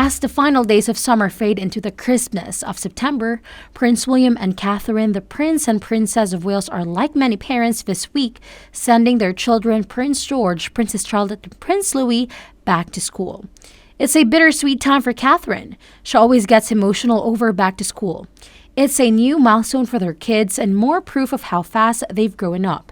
As the final days of summer fade into the crispness of September, Prince William and Catherine, the Prince and Princess of Wales, are like many parents this week, sending their children, Prince George, Princess Charlotte, and Prince Louis, back to school. It's a bittersweet time for Catherine. She always gets emotional over back to school. It's a new milestone for their kids and more proof of how fast they've grown up.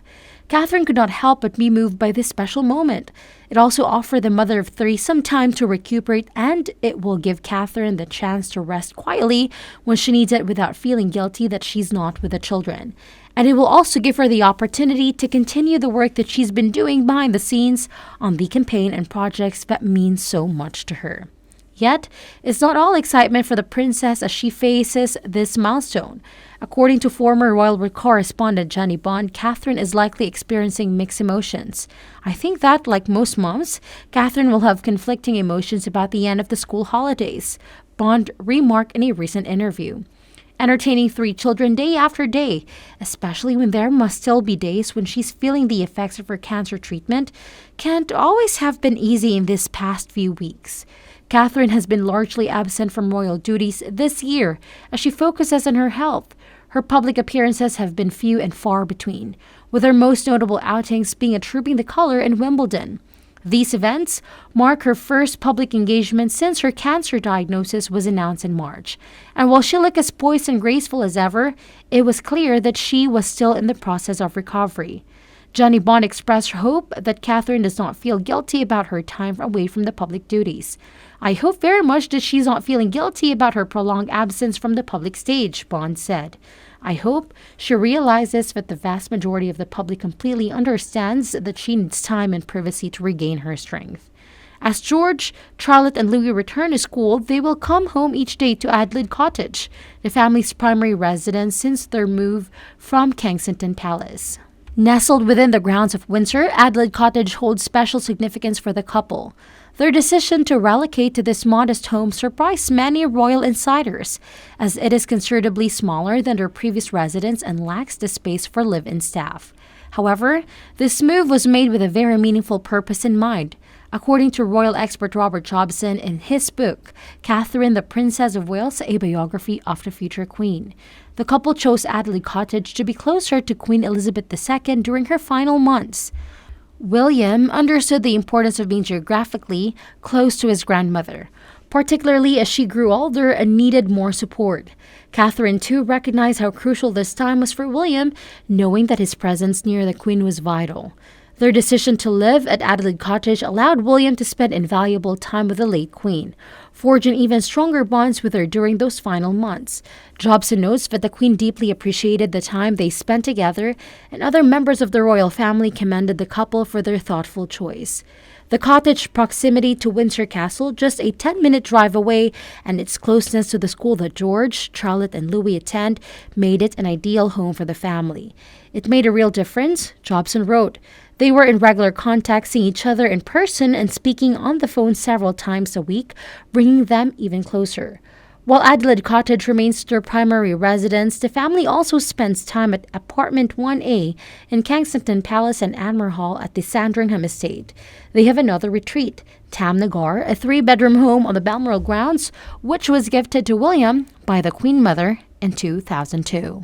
Catherine could not help but be moved by this special moment. It also offered the mother of three some time to recuperate, and it will give Catherine the chance to rest quietly when she needs it without feeling guilty that she's not with the children. And it will also give her the opportunity to continue the work that she's been doing behind the scenes on the campaign and projects that mean so much to her. Yet, it's not all excitement for the princess as she faces this milestone. According to former royal correspondent Johnny Bond, Catherine is likely experiencing mixed emotions. I think that, like most moms, Catherine will have conflicting emotions about the end of the school holidays, Bond remarked in a recent interview. Entertaining three children day after day, especially when there must still be days when she's feeling the effects of her cancer treatment, can't always have been easy in this past few weeks. Catherine has been largely absent from royal duties this year as she focuses on her health. Her public appearances have been few and far between, with her most notable outings being at Trooping the Colour in Wimbledon. These events mark her first public engagement since her cancer diagnosis was announced in March. And while she looked as poised and graceful as ever, it was clear that she was still in the process of recovery. Johnny Bond expressed hope that Catherine does not feel guilty about her time away from the public duties. I hope very much that she's not feeling guilty about her prolonged absence from the public stage, Bond said. I hope she realizes that the vast majority of the public completely understands that she needs time and privacy to regain her strength. As George, Charlotte, and Louis return to school, they will come home each day to Adelaide Cottage, the family's primary residence since their move from Kensington Palace. Nestled within the grounds of Windsor, Adelaide Cottage holds special significance for the couple. Their decision to relocate to this modest home surprised many royal insiders, as it is considerably smaller than their previous residence and lacks the space for live-in staff. However, this move was made with a very meaningful purpose in mind. According to royal expert Robert Jobson in his book, Catherine, the Princess of Wales, a biography of the future queen. The couple chose Adelaide Cottage to be closer to Queen Elizabeth II during her final months. William understood the importance of being geographically close to his grandmother, particularly as she grew older and needed more support. Catherine, too, recognized how crucial this time was for William, knowing that his presence near the Queen was vital. Their decision to live at Adelaide Cottage allowed William to spend invaluable time with the late Queen, forging even stronger bonds with her during those final months. Jobson notes that the Queen deeply appreciated the time they spent together, and other members of the royal family commended the couple for their thoughtful choice. The cottage proximity to Windsor Castle, just a 10-minute drive away, and its closeness to the school that George, Charlotte, and Louis attend made it an ideal home for the family. It made a real difference, Jobson wrote. They were in regular contact, seeing each other in person and speaking on the phone several times a week, bringing them even closer. While Adelaide Cottage remains their primary residence, the family also spends time at Apartment 1A in Kensington Palace and Anmer Hall at the Sandringham Estate. They have another retreat, Tam Nagar, a 3-bedroom home on the Balmoral grounds, which was gifted to William by the Queen Mother in 2002.